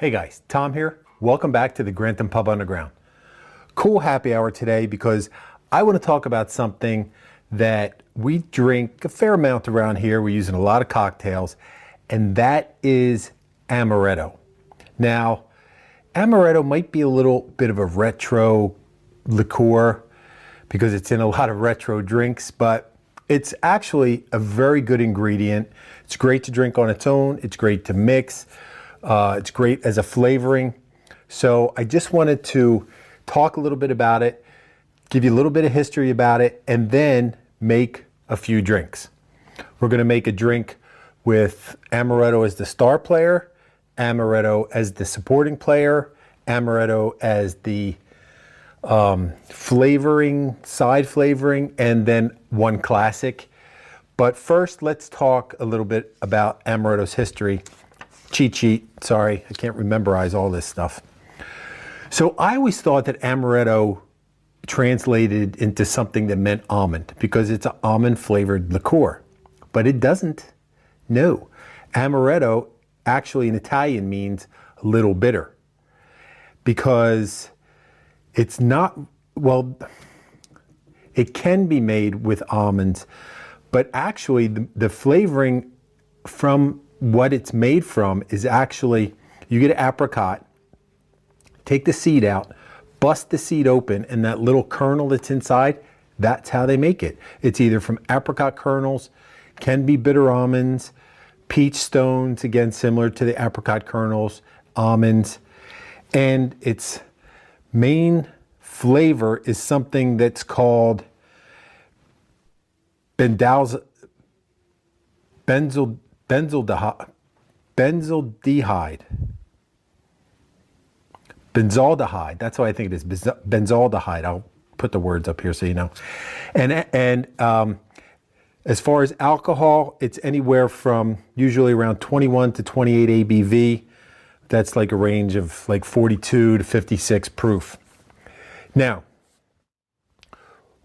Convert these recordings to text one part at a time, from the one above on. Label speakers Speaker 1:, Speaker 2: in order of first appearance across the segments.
Speaker 1: Hey guys, Tom here. Welcome back to the Grantham Pub Underground. Cool happy hour today because I want to talk about something that we drink a fair amount around here. We're using a lot of cocktails, and that is Amaretto. Now, Amaretto might be a little bit of a retro liqueur because it's in a lot of retro drinks, but it's actually a very good ingredient. It's great to drink on its own. It's great to mix. It's great as a flavoring. So I just wanted to talk a little bit about it, give you a little bit of history about it, and then make a few drinks. We're going to make a drink with Amaretto as the star player, Amaretto as the supporting player, Amaretto as the flavoring, side flavoring, and then one classic. But first, let's talk a little bit about Amaretto's history. Cheat sheet, sorry, I can't memorize all this stuff. So I always thought that Amaretto translated into something that meant almond because it's an almond flavored liqueur, but it doesn't. No, Amaretto actually in Italian means a little bitter because it's not, well, it can be made with almonds, but actually the flavoring from what it's made from is actually, you get an apricot, take the seed out, bust the seed open, and that little kernel that's inside, that's how they make it. It's either from apricot kernels, can be bitter almonds, peach stones, again similar to the apricot kernels, almonds, and its main flavor is something that's called benzaldehyde. Benzaldehyde, that's what I think it is, benzaldehyde. I'll put the words up here so you know. And as far as alcohol, it's anywhere from usually around 21 to 28 ABV. That's like a range of like 42 to 56 proof. Now,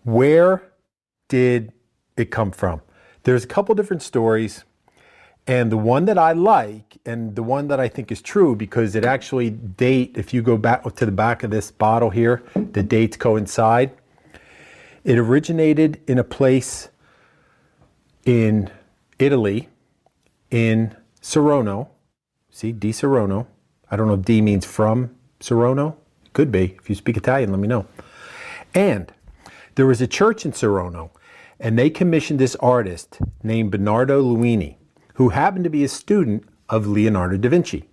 Speaker 1: where did it come from? There's a couple different stories. And the one that I like, and the one that I think is true, because it actually if you go back to the back of this bottle here, the dates coincide. It originated in a place in Italy, in Saronno. See, di Saronno. I don't know if D means from Saronno. Could be. If you speak Italian, let me know. And there was a church in Saronno, and they commissioned this artist named Bernardo Luini, who happened to be a student of Leonardo da Vinci.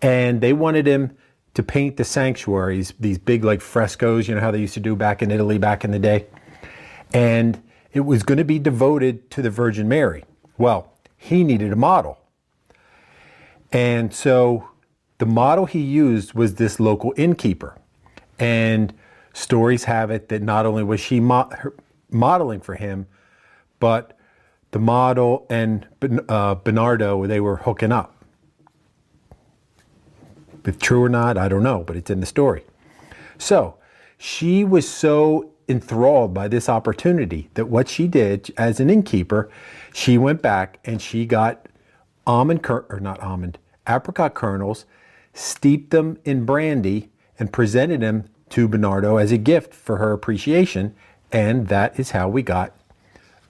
Speaker 1: And they wanted him to paint the sanctuaries, these big like frescoes, you know how they used to do back in Italy back in the day. And it was going to be devoted to the Virgin Mary. Well, he needed a model. And so the model he used was this local innkeeper. And stories have it that not only was she modeling for him, but the model and Bernardo, they were hooking up. If true or not, I don't know, but it's in the story. So she was so enthralled by this opportunity that what she did as an innkeeper, she went back and she got apricot kernels, steeped them in brandy, and presented them to Bernardo as a gift for her appreciation. And that is how we got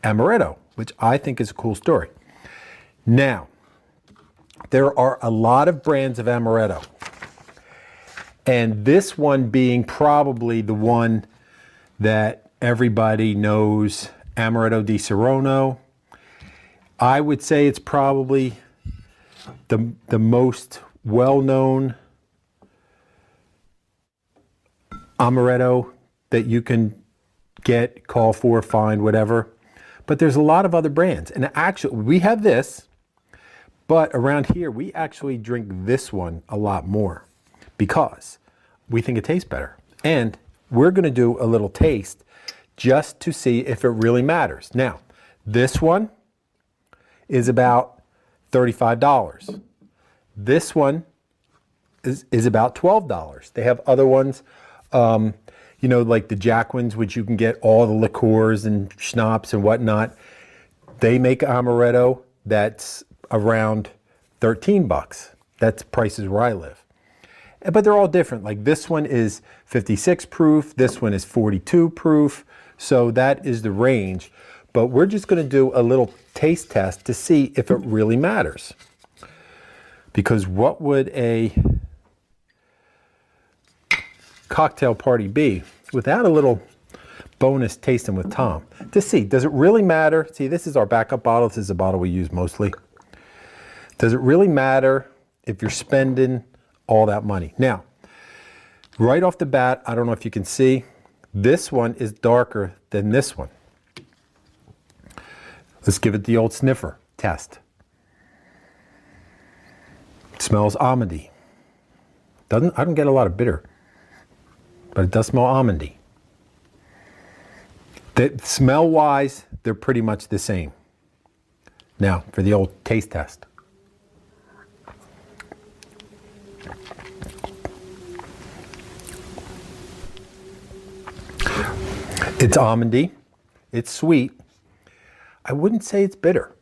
Speaker 1: Amaretto, which I think is a cool story. Now, there are a lot of brands of Amaretto, and this one being probably the one that everybody knows, Amaretto di Saronno. I would say it's probably the most well-known Amaretto that you can get, call for, find, whatever. But there's a lot of other brands. And actually, we have this, but around here, we actually drink this one a lot more because we think it tastes better. And we're going to do a little taste just to see if it really matters. Now, this one is about $35. This one is about $12. They have other ones, you know, like the Jacquins, which you can get all the liqueurs and schnapps and whatnot. They make Amaretto that's around 13 bucks. That's prices where I live. But they're all different. Like this one is 56 proof. This one is 42 proof. So that is the range. But we're just going to do a little taste test to see if it really matters. Because what would a cocktail party be without a little bonus tasting with Tom? To see, does it really matter? See, this is our backup bottle. This is a bottle we use mostly. Does it really matter if you're spending all that money? Now, right off the bat, I don't know if you can see, this one is darker than this one. Let's give it the old sniffer test. It smells almondy. I don't get a lot of bitter, but it does smell almondy. Smell-wise, they're pretty much the same. Now, for the old taste test. It's almondy. It's sweet. I wouldn't say it's bitter.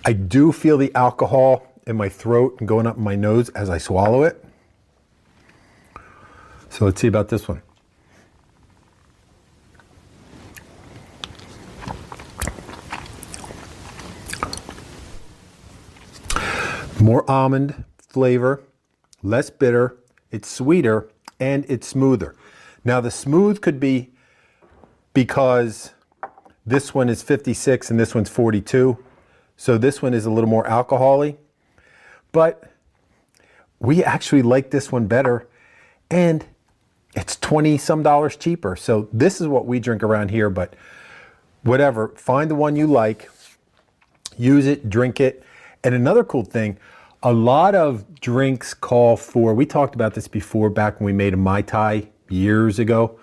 Speaker 1: I do feel the alcohol in my throat and going up my nose as I swallow it. So let's see about this one. More almond flavor, less bitter, it's sweeter, and it's smoother. Now the smooth could be because this one is 56 and this one's 42. So this one is a little more alcohol-y. But we actually like this one better, and it's 20 some dollars cheaper. So this is what we drink around here, but whatever, find the one you like, use it, drink it. And another cool thing, a lot of drinks call for, we talked about this before back when we made a Mai Tai years ago,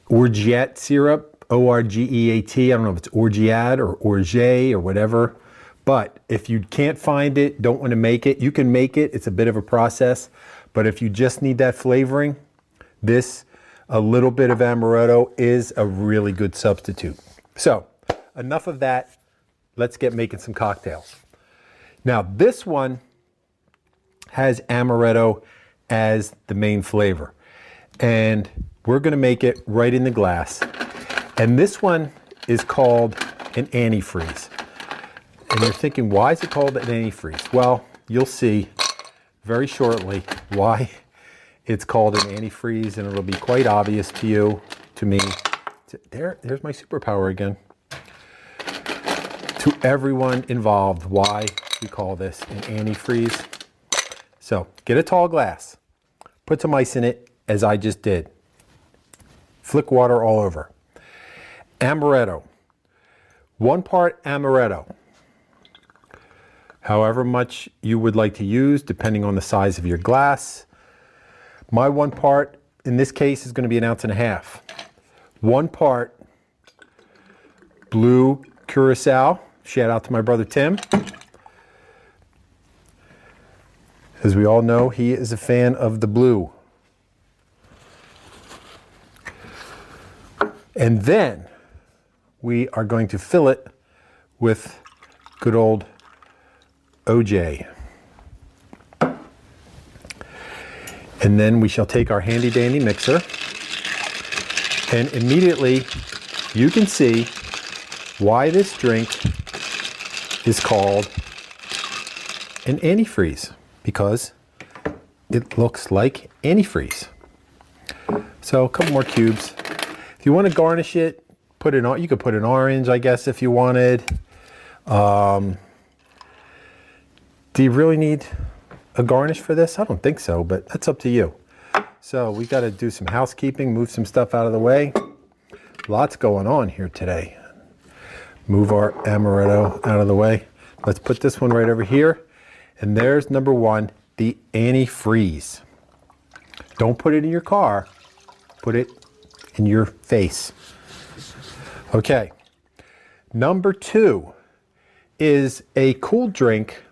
Speaker 1: orgeat syrup, O-R-G-E-A-T. I don't know if it's orgeat or orgeat or whatever. But if you can't find it, don't want to make it, you can make it. It's a bit of a process. But if you just need that flavoring, a little bit of amaretto is a really good substitute. So enough of that. Let's get making some cocktails. Now this one has amaretto as the main flavor. And we're going to make it right in the glass. And this one is called an antifreeze. And you're thinking, why is it called an antifreeze? Well, you'll see very shortly why it's called an antifreeze, and it'll be quite obvious to you, to me. There's my superpower again. To everyone involved, why we call this an antifreeze. So get a tall glass, put some ice in it, as I just did. Flick water all over. Amaretto. 1 part amaretto. However much you would like to use, depending on the size of your glass. My 1 part, in this case, is going to be 1.5 ounces. 1 part blue Curacao. Shout out to my brother Tim. As we all know, he is a fan of the blue. And then we are going to fill it with good old OJ. And then we shall take our handy dandy mixer, and immediately you can see why this drink is called an antifreeze, because it looks like antifreeze. So a couple more cubes. If you want to garnish it, you could put an orange, I guess, if you wanted. Do you really need a garnish for this? I don't think so, but that's up to you. So we got to do some housekeeping, move some stuff out of the way. Lots going on here today. Move our amaretto out of the way. Let's put this one right over here. And there's number 1, the antifreeze. Don't put it in your car. Put it in your face. Okay. Number 2 is a cool drink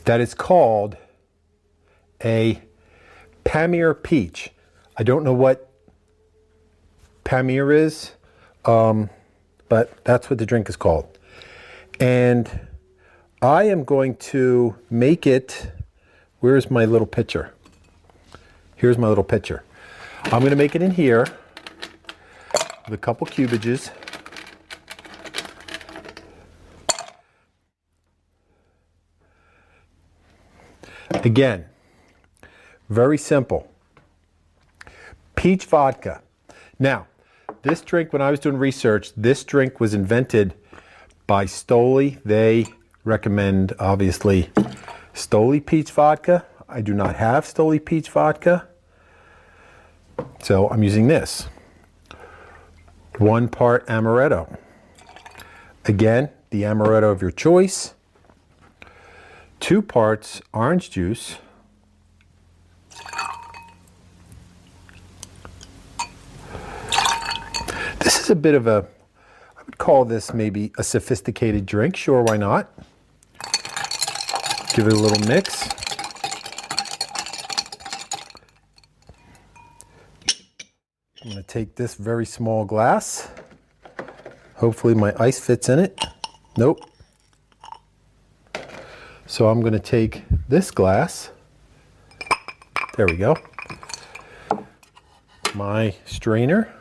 Speaker 1: that is called a PAMIR peach. I don't know what PAMIR is, but that's what the drink is called. And I am going to make it, where's my little pitcher? Here's my little pitcher. I'm going to make it in here with a couple cubages. Again, very simple. Peach vodka. Now, this drink, when I was doing research, this drink was invented by Stoli. They recommend, obviously, Stoli peach vodka. I do not have Stoli peach vodka, so I'm using this. 1 part Amaretto. Again, the Amaretto of your choice. 2 parts orange juice. This is a bit of a, I would call this maybe a sophisticated drink. Sure, why not? Give it a little mix. I'm going to take this very small glass. Hopefully my ice fits in it. Nope. So I'm going to take this glass. There we go. My strainer.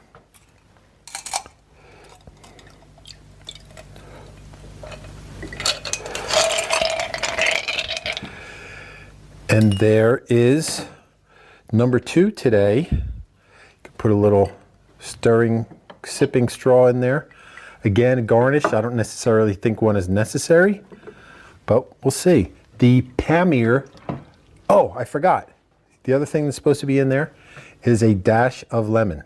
Speaker 1: And there is number 2 today. You can put a little stirring, sipping straw in there. Again, a garnish. I don't necessarily think one is necessary, but we'll see. The PAMIR, oh, I forgot. The other thing that's supposed to be in there is a dash of lemon.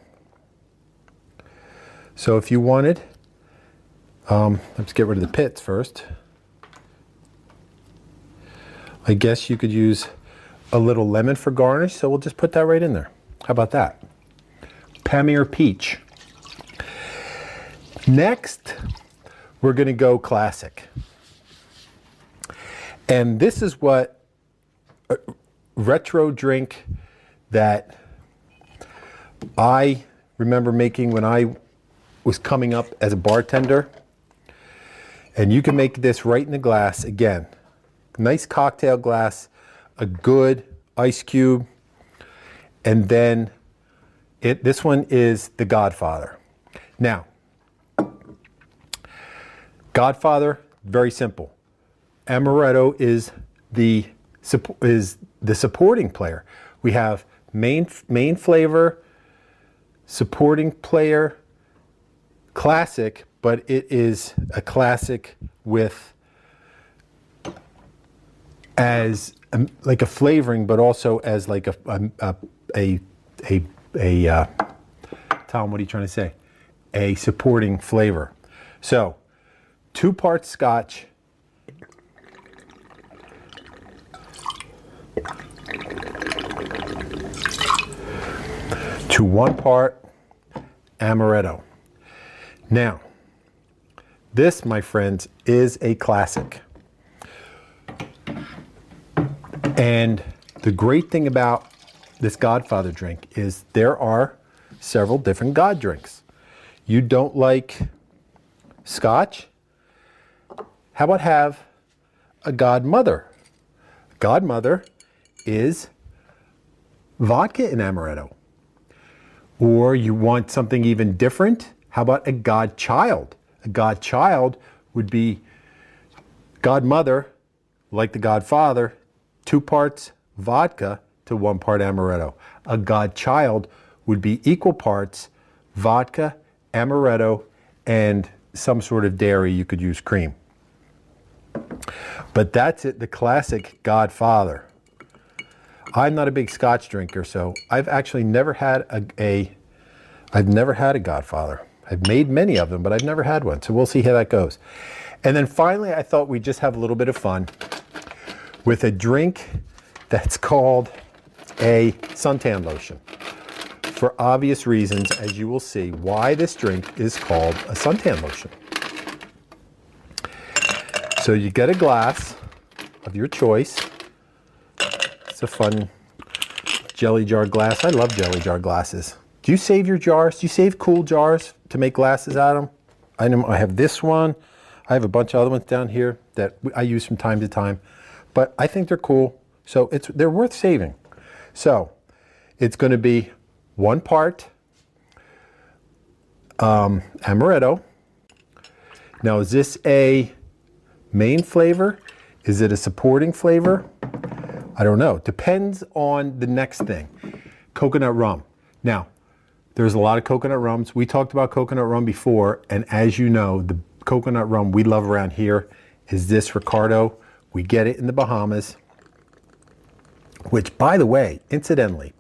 Speaker 1: So if you wanted, let's get rid of the pits first. I guess you could use a little lemon for garnish, so we'll just put that right in there. How about that? PAMIR Peach. Next, we're going to go classic. And this is what a retro drink that I remember making when I was coming up as a bartender. And you can make this right in the glass. Again, nice cocktail glass, a good ice cube, and then this one is the Godfather. Now, Godfather, very simple. Amaretto is the supporting player. We have main flavor, supporting player, classic, but it is a classic with as like a flavoring, but also as like Tom, what are you trying to say? A supporting flavor. So 2 parts Scotch, to 1 part Amaretto. Now, this, my friends, is a classic. And the great thing about this Godfather drink is there are several different God drinks. You don't like Scotch? How about have a Godmother? Godmother is vodka and Amaretto. Or you want something even different? How about a Godchild? A Godchild would be Godmother, like the Godfather, 2 parts vodka to 1 part Amaretto. A Godchild would be equal parts vodka, Amaretto, and some sort of dairy. You could use cream. But that's it, the classic Godfather. I'm not a big Scotch drinker, so I've actually never had I've never had a Godfather. I've made many of them, but I've never had one, so we'll see how that goes. And then finally, I thought we'd just have a little bit of fun with a drink that's called a suntan lotion. For obvious reasons, as you will see, why this drink is called a suntan lotion. So you get a glass of your choice. It's a fun jelly jar glass. I love jelly jar glasses. Do you save your jars? Do you save cool jars to make glasses out of them? I have this one. I have a bunch of other ones down here that I use from time to time, but I think they're cool. So they're worth saving. So it's going to be 1 part Amaretto. Now, is this a main flavor? Is it a supporting flavor? I don't know. Depends on the next thing. Coconut rum. Now, there's a lot of coconut rums. We talked about coconut rum before, and as you know, the coconut rum we love around here is this Ricardo. We get it in the Bahamas, which, by the way, incidentally,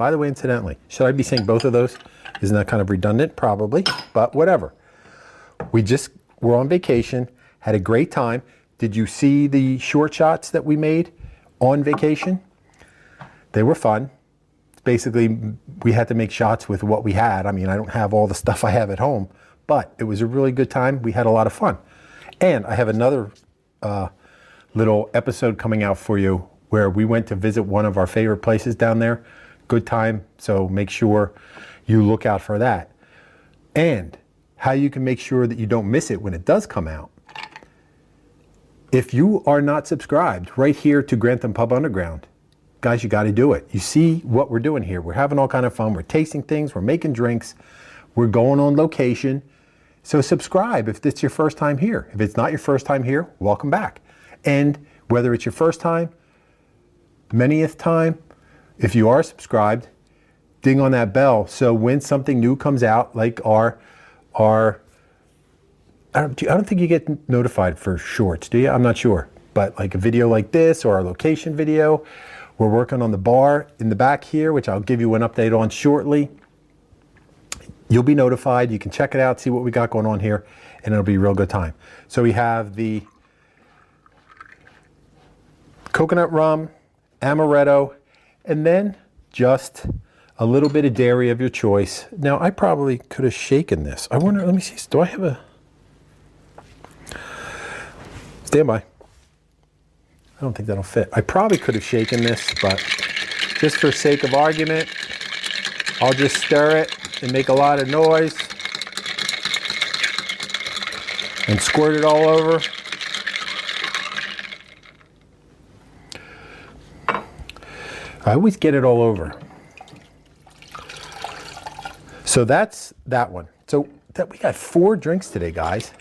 Speaker 1: should I be saying both of those? Isn't that kind of redundant? Probably, but whatever. We're on vacation, had a great time. Did you see the short shots that we made on vacation? They were fun. Basically, we had to make shots with what we had. I mean, I don't have all the stuff I have at home, but it was a really good time. We had a lot of fun. And I have another little episode coming out for you where we went to visit one of our favorite places down there. Good time, so make sure you look out for that. And how you can make sure that you don't miss it when it does come out. If you are not subscribed right here to Grantham Pub Underground, guys, you got to do it. You see what we're doing here. We're having all kind of fun. We're tasting things. We're making drinks. We're going on location. So subscribe if it's your first time here. If it's not your first time here, welcome back. And whether it's your first time, manyth time, if you are subscribed, ding on that bell. So when something new comes out, like I don't think you get notified for shorts, do you? I'm not sure. But like a video like this or our location video, we're working on the bar in the back here, which I'll give you an update on shortly. You'll be notified. You can check it out, see what we got going on here, and it'll be a real good time. So we have the coconut rum, Amaretto, and then just a little bit of dairy of your choice. Now, I probably could have shaken this. I wonder, let me see, do I have a... Stand by. I don't think that'll fit. I probably could have shaken this, but just for sake of argument, I'll just stir it and make a lot of noise and squirt it all over. I always get it all over. So that's that one. So we got 4 drinks today, guys.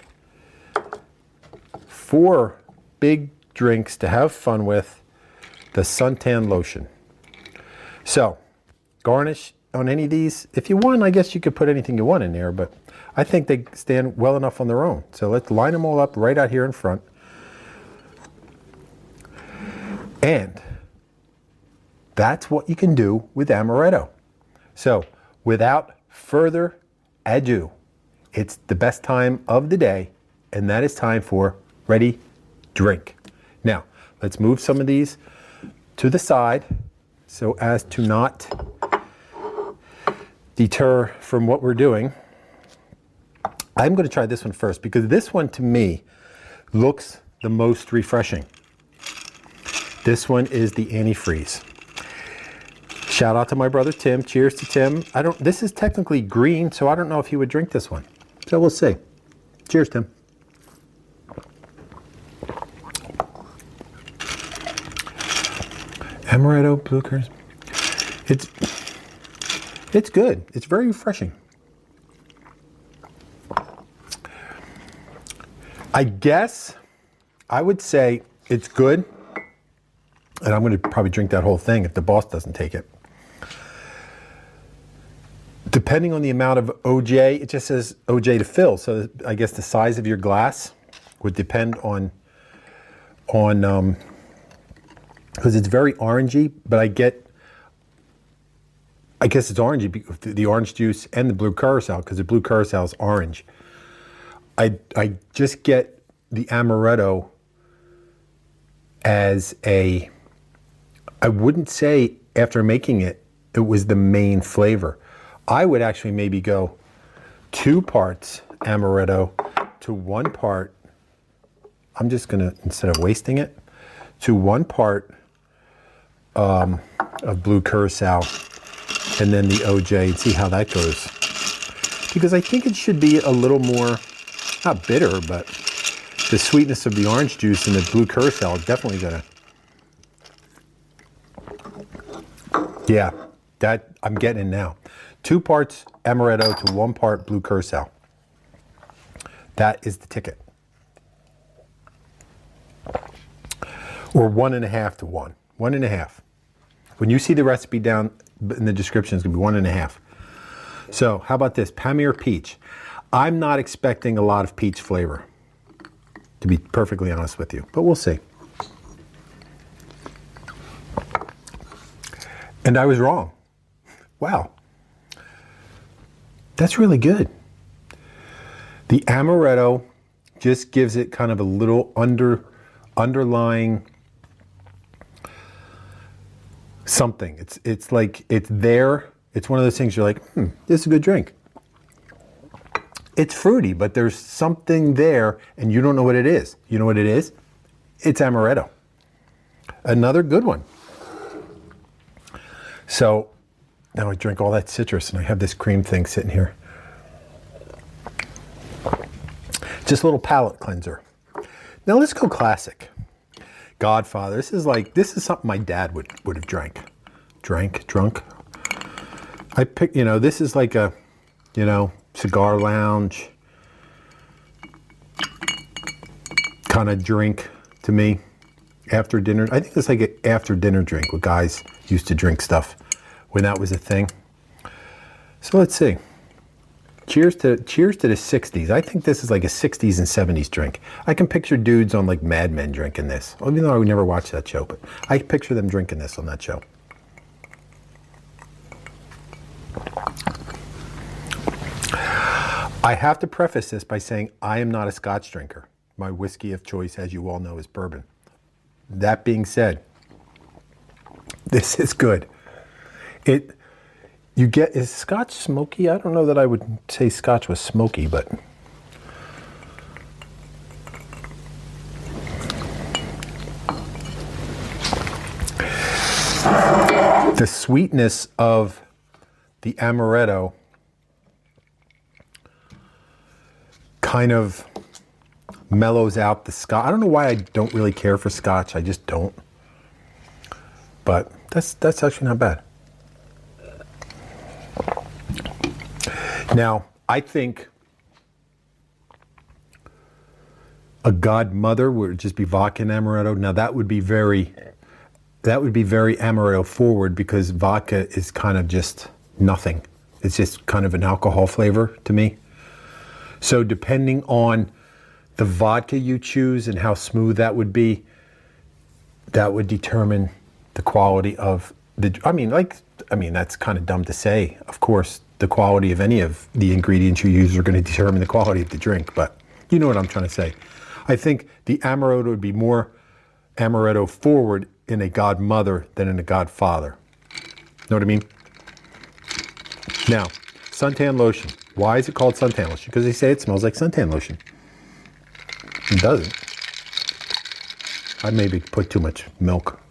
Speaker 1: 4 big drinks to have fun with. The suntan lotion. So, garnish on any of these. If you want, I guess you could put anything you want in there, but I think they stand well enough on their own. So let's line them all up right out here in front. And that's what you can do with Amaretto. So, without further ado, it's the best time of the day, and that is time for Ready, Drink. Now, let's move some of these to the side so as to not deter from what we're doing. I'm going to try this one first because this one to me looks the most refreshing. This one is the antifreeze. Shout out to my brother Tim. Cheers to Tim. This is technically green, so I don't know if he would drink this one. So we'll see. Cheers, Tim. Amaretto, blue currants. It's good. It's very refreshing. I guess I would say it's good. And I'm going to probably drink that whole thing if the boss doesn't take it. Depending on the amount of OJ, it just says OJ to fill. So I guess the size of your glass would depend on because it's very orangey, but I guess it's orangey because the orange juice and the blue curacao, because the blue curacao is orange. I just get the Amaretto as I wouldn't say after making it, it was the main flavor. I would actually maybe go 2 parts Amaretto to 1 part, I'm just gonna, instead of wasting it, to 1 part of blue curacao and then the OJ and see how that goes. Because I think it should be a little more not bitter, but the sweetness of the orange juice and the blue Curacao is definitely gonna. Yeah, that I'm getting in now. 2 parts Amaretto to 1 part blue Curacao. That is the ticket. Or 1.5 to 1. 1.5. When you see the recipe down in the description, it's gonna be 1.5. So how about this? PAMIR peach. I'm not expecting a lot of peach flavor, to be perfectly honest with you, but we'll see. And I was wrong. Wow. That's really good. The Amaretto just gives it kind of a little underlying something. It's like it's there. It's one of those things you're like, this is a good drink. It's fruity, but there's something there and you don't know what it is. You know what it is? It's Amaretto. Another good one. So now I drink all that citrus and I have this cream thing sitting here. Just a little palate cleanser. Now let's go classic. Godfather. This is something my dad would have drunk. I pick, this is like a, cigar lounge kind of drink to me after dinner. I think it's like an after dinner drink where guys used to drink stuff when that was a thing. So let's see. Cheers to the 60s. I think this is like a 60s and 70s drink. I can picture dudes on like Mad Men drinking this. Even though I would never watch that show, but I picture them drinking this on that show. I have to preface this by saying I am not a Scotch drinker. My whiskey of choice, as you all know, is bourbon. That being said, this is good. Is Scotch smoky? I don't know that I would say Scotch was smoky, but the sweetness of the Amaretto kind of mellows out the Scotch. I don't know why I don't really care for Scotch. I just don't. But that's actually not bad. Now, I think a godmother would just be vodka and Amaretto. Now that would be very Amaretto forward because vodka is kind of just nothing. It's just kind of an alcohol flavor to me. So depending on the vodka you choose and how smooth that would be, that would determine the quality of the, I mean, that's kind of dumb to say. Of course, the quality of any of the ingredients you use are going to determine the quality of the drink, but you know what I'm trying to say. I think the Amaretto would be more Amaretto forward in a godmother than in a godfather. Know what I mean? Now, suntan lotion. Why is it called suntan lotion? Because they say it smells like suntan lotion. It doesn't. I maybe put too much milk.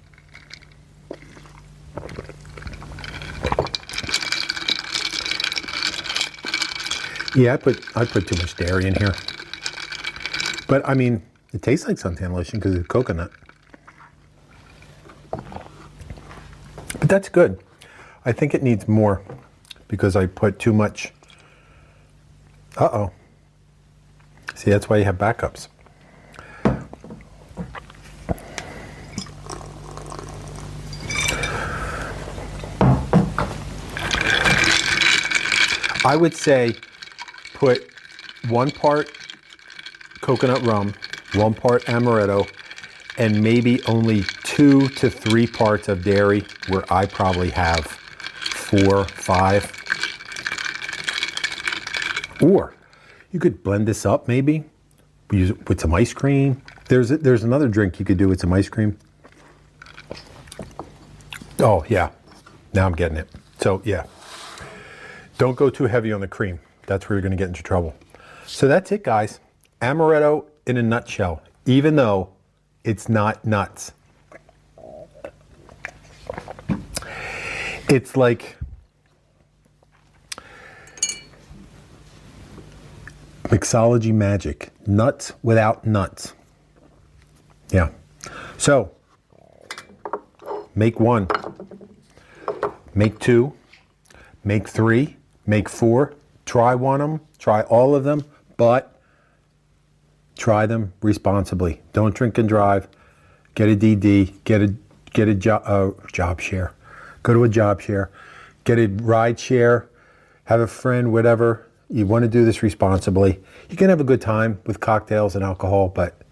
Speaker 1: Yeah, I put too much dairy in here. But I mean, it tastes like suntan lotion because it's coconut. But that's good. I think it needs more because I put too much. Uh-oh. See, that's why you have backups. I would say put 1 part coconut rum, 1 part Amaretto, and maybe only 2 to 3 parts of dairy, where I probably have 4, 5. Or you could blend this up maybe, use it with some ice cream. There's another drink you could do with some ice cream. Oh yeah, now I'm getting it. So yeah, don't go too heavy on the cream. That's where you're gonna get into trouble. So that's it, guys. Amaretto in a nutshell, even though it's not nuts. It's like, Mixology magic. Nuts without nuts. Yeah. So, make 1. Make 2. Make 3. Make 4. Try one of them. Try all of them. But try them responsibly. Don't drink and drive. Get a DD. Get a job share. Go to a job share. Get a ride share. Have a friend, whatever. You want to do this responsibly. You can have a good time with cocktails and alcohol, but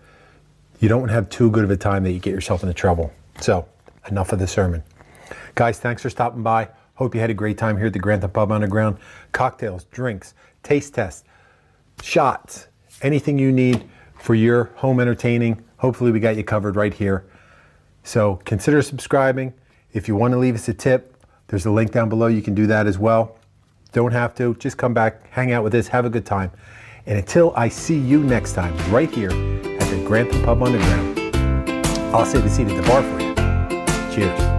Speaker 1: you don't have too good of a time that you get yourself into trouble. So, enough of the sermon. Guys, thanks for stopping by. Hope you had a great time here at the Grantham Pub Underground. Cocktails, drinks, taste tests, shots, anything you need for your home entertaining. Hopefully we got you covered right here. So consider subscribing. If you want to leave us a tip, there's a link down below. You can do that as well. Don't have to. Just come back, hang out with us, have a good time. And until I see you next time, right here at the Grantham Pub Underground, I'll save a seat at the bar for you. Cheers.